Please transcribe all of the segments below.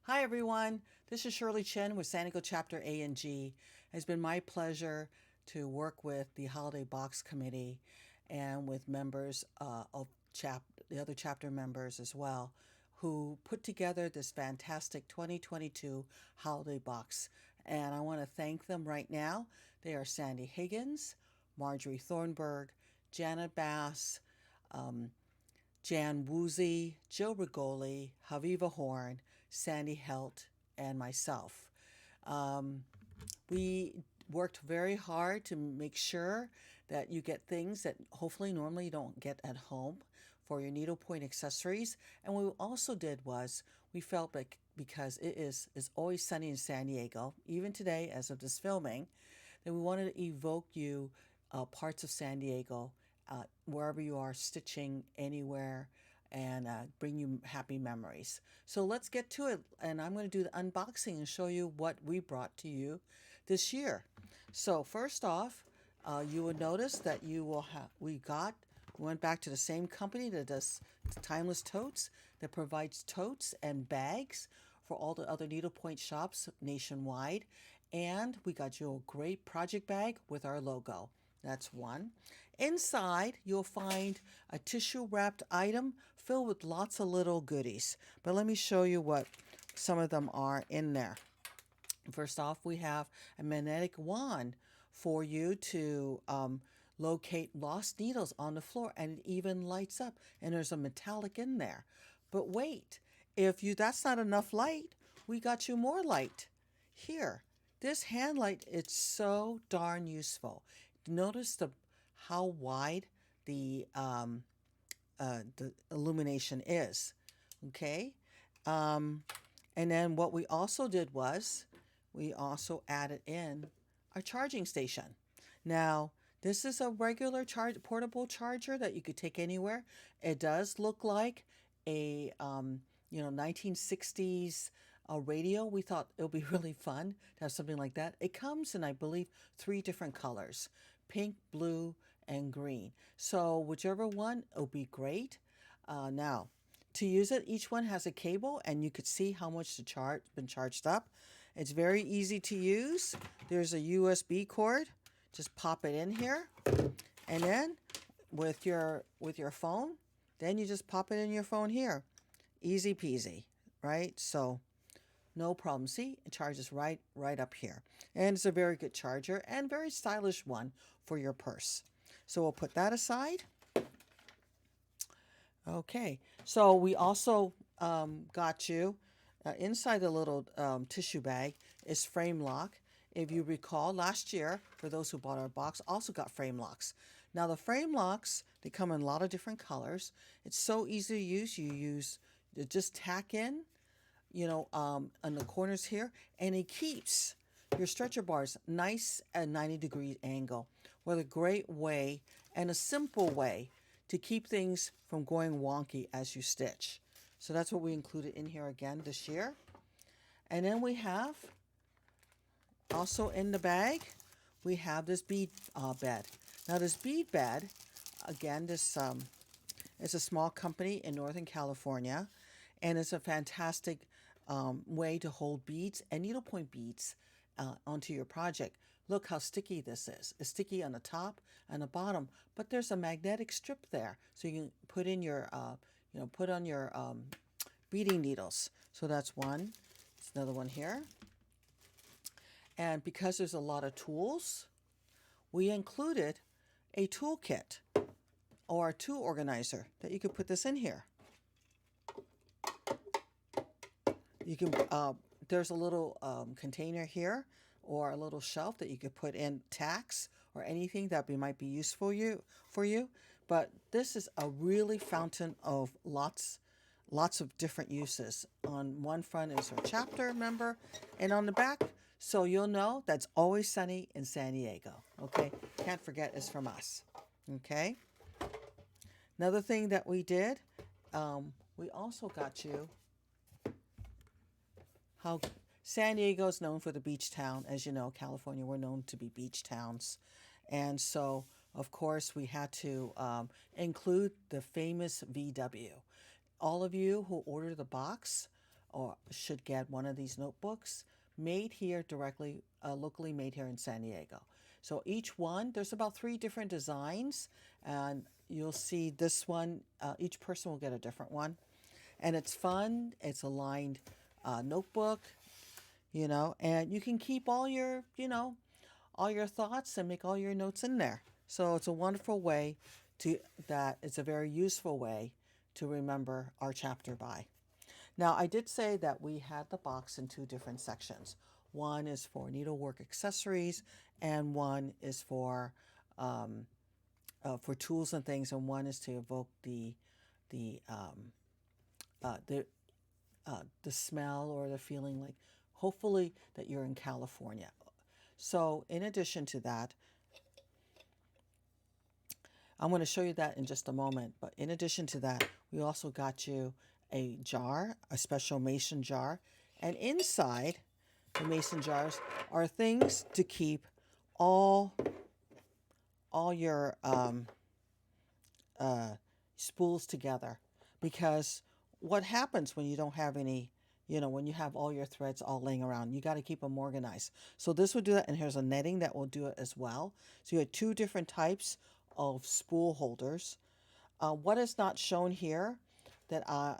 Hi everyone, this is Shirley Chin with San Diego Chapter A and G. It's been my pleasure to work with the Holiday Box Committee and with members of the other chapter members as well, who put together this fantastic 2022 Holiday Box. And I want to thank them right now. They are Sandy Higgins, Marjorie Thornburg, Janet Bass, Jan Woozy, Jill Rigoli, Haviva Horn, Sandy Helt, and myself. Um, we worked very hard to make sure that you get things that hopefully normally you don't get at home for your needlepoint accessories. And what we also did was we felt like because it's always sunny in San Diego, even today as of this filming, that we wanted to evoke you parts of San Diego, wherever you are stitching anywhere, and bring you happy memories. So let's get to it, and I'm going to do the unboxing and show you what we brought to you this year. So first off, you will notice that we went back to the same company that does timeless totes, that provides totes and bags for all the other needlepoint shops nationwide. And we got you a great project bag with our logo. That's one. Inside, you'll find a tissue wrapped item filled with lots of little goodies. But let me show you what some of them are in there. First off, we have a magnetic wand for you to locate lost needles on the floor, and it even lights up, and there's a metallic in there. But wait, if you that's not enough light, we got you more light. Here, this hand light, it's so darn useful. Notice how wide the illumination is. Okay, and then what we also did was we also added in a charging station. Now, this is a regular portable charger that you could take anywhere. It does look like a 1960s radio. We thought it would be really fun to have something like that. It comes in, I believe, 3 different colors: pink, blue, and green. So whichever one, it'll be great. Now, to use it, each one has a cable, and you could see how much the charge been charged up. It's very easy to use. There's a USB cord. Just pop it in here, and then with your phone, then you just pop it in your phone here. Easy peasy, right? So no problem. See, it charges right up here. And it's a very good charger and very stylish one for your purse. So we'll put that aside. Okay, so we also got you inside the little tissue bag is frame lock. If you recall, last year, for those who bought our box, also got frame locks. Now the frame locks, they come in a lot of different colors. It's so easy to use. You just tack in, on the corners here, and it keeps your stretcher bars nice at 90-degree angle. What a great way and a simple way to keep things from going wonky as you stitch. So that's what we included in here again this year. And then we have, also in the bag, we have this bead bed. Now this bead bed, again, this is a small company in Northern California, and it's a fantastic way to hold beads and needlepoint beads onto your project. Look how sticky this is. It's sticky on the top and the bottom, but there's a magnetic strip there, so you can put in your, put on your beading needles. So that's one. There's another one here. And because there's a lot of tools, we included a toolkit or a tool organizer that you could put this in here. You can there's a little container here, or a little shelf that you could put in tacks or anything that might be useful for you. But this is a really fountain of lots of different uses. On one front is our chapter member, and on the back, so you'll know that's always sunny in San Diego. Okay, can't forget it's from us. Okay. Another thing that we did, we also got you how San Diego is known for the beach town. As you know, California, we're known to be beach towns. And so, of course, we had to include the famous VW. All of you who ordered the box or should get one of these notebooks made here directly, locally made here in San Diego. So each one, there's about 3 different designs, and you'll see this one, each person will get a different one. And it's fun, it's a lined notebook, and you can keep all your, all your thoughts and make all your notes in there. So it's a wonderful way it's a very useful way to remember our chapter by. Now, I did say that we had the box in 2 different sections. One is for needlework accessories, and one is for tools and things, and one is to evoke the smell or the feeling, like hopefully that you're in California. So in addition to that, I'm going to show you that in just a moment. But in addition to that, we also got you a jar, a special mason jar. And inside the mason jars are things to keep all your spools together. Because what happens when you don't have any, when you have all your threads all laying around, you got to keep them organized. So this will do that. And here's a netting that will do it as well. So you have 2 different types of spool holders. What is not shown here that I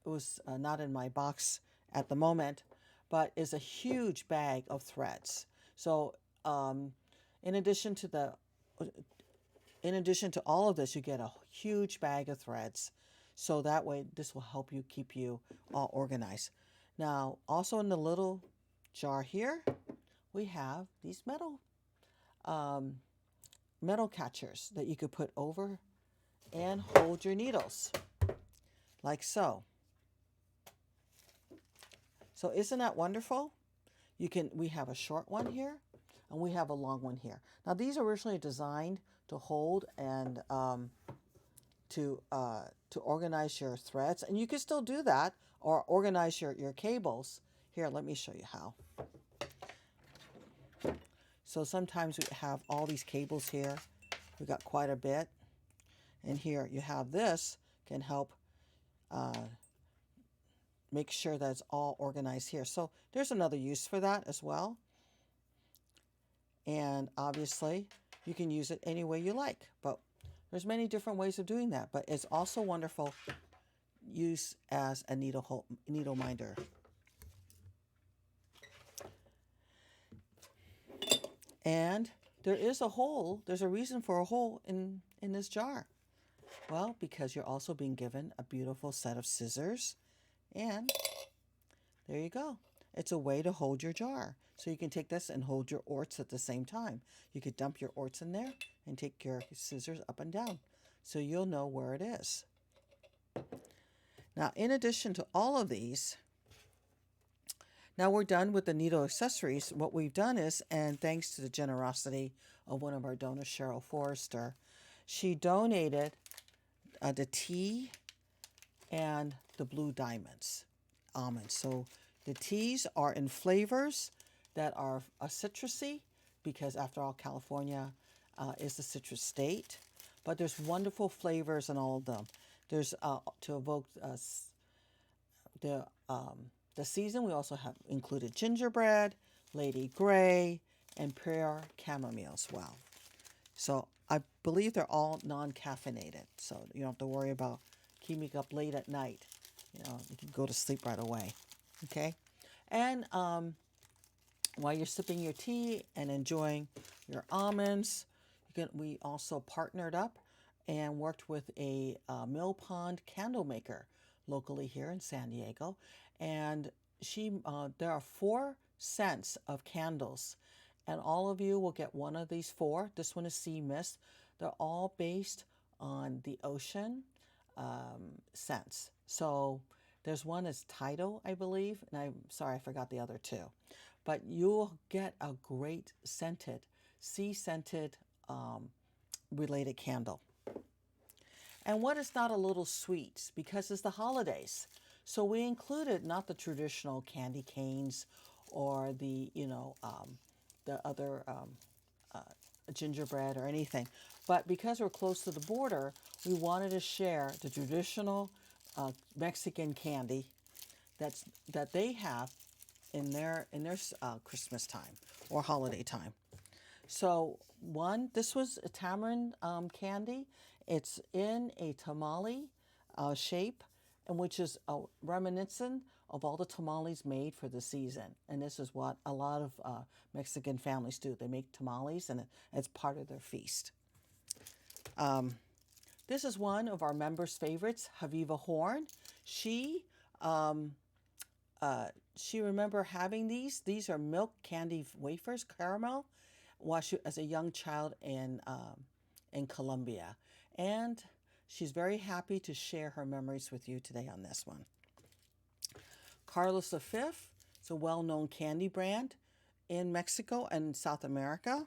was not in my box at the moment, but is a huge bag of threads. So in addition to all of this, you get a huge bag of threads. So that way, this will help you keep you all organized. Now, also in the little jar here, we have these metal catchers that you could put over and hold your needles, like so. So isn't that wonderful? We have a short one here, and we have a long one here. Now these are originally designed to hold and to organize your threads, and you can still do that, or organize your cables. Here, let me show you how. So sometimes we have all these cables here. We've got quite a bit. And here you have this, can help make sure that it's all organized here. So there's another use for that as well. And obviously you can use it any way you like, but there's many different ways of doing that. But it's also wonderful use as a needle minder. And there is a hole, there's a reason for a hole in this jar. Well, because you're also being given a beautiful set of scissors, and there you go. It's a way to hold your jar. So you can take this and hold your orts at the same time. You could dump your orts in there and take your scissors up and down, so you'll know where it is. Now, in addition to all of these, now we're done with the needle accessories. What we've done is, and thanks to the generosity of one of our donors, Cheryl Forrester, she donated the tea and the blue diamonds, almonds. So the teas are in flavors that are citrusy, because after all, California is the citrus state. But there's wonderful flavors in all of them. There's to evoke the season, we also have included gingerbread, Lady Grey, and pure chamomile as well. So I believe they're all non-caffeinated, so you don't have to worry about keeping up late at night. You can go to sleep right away. Okay, and while you're sipping your tea and enjoying your almonds, we also partnered up and worked with a Mill Pond candle maker locally here in San Diego. And there are 4 scents of candles, and all of you will get one of these 4. This one is Sea Mist. They're all based on the ocean scents. So there's one that's Tidal, I believe, and I'm sorry I forgot the other 2. But you'll get a great sea-scented related candle. And what is not a little sweet, because it's the holidays. So we included not the traditional candy canes or the other gingerbread or anything, but because we're close to the border, we wanted to share the traditional Mexican candy that they have in their Christmas time or holiday time. So this was a tamarind candy. It's in a tamale shape, and which is reminiscent of all the tamales made for the season. And this is what a lot of Mexican families do. They make tamales, and it's part of their feast. This is one of our members' favorites, Haviva Horn. She remember having these. These are milk candy wafers, caramel, while she as a young child in Colombia, and she's very happy to share her memories with you today on this one. Carlos V. It's a well-known candy brand in Mexico and South America.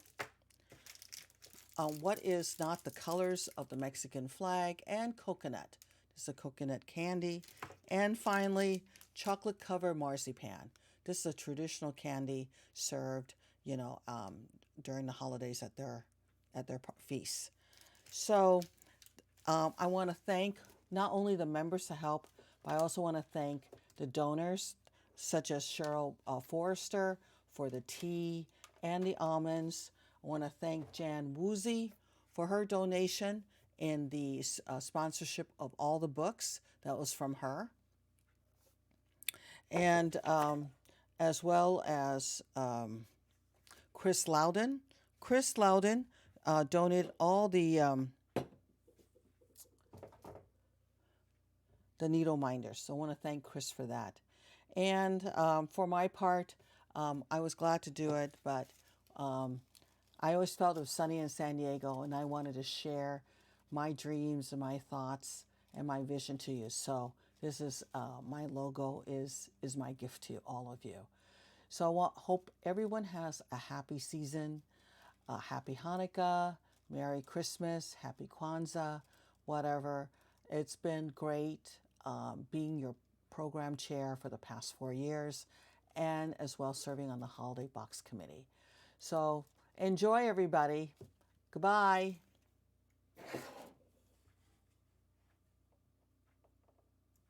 What is not the colors of the Mexican flag, and coconut. This is a coconut candy. And finally, chocolate covered marzipan. This is a traditional candy served, during the holidays at their feasts. So I want to thank not only the members to help, but I also want to thank the donors, such as Cheryl Forrester for the tea and the almonds. I want to thank Jan Woozy for her donation in the sponsorship of all the books. That was from her. And as well as Chris Loudon. Chris Loudon donated all the needle minders. So I want to thank Chris for that. And for my part, I was glad to do it, but I always felt it was sunny in San Diego, and I wanted to share my dreams and my thoughts and my vision to you. So this is my logo is my gift to all of you. So I hope everyone has a happy season, happy Hanukkah, Merry Christmas, Happy Kwanzaa, whatever. It's been great being your program chair for the past 4 years, and as well serving on the Holiday Box Committee. So enjoy, everybody. Goodbye.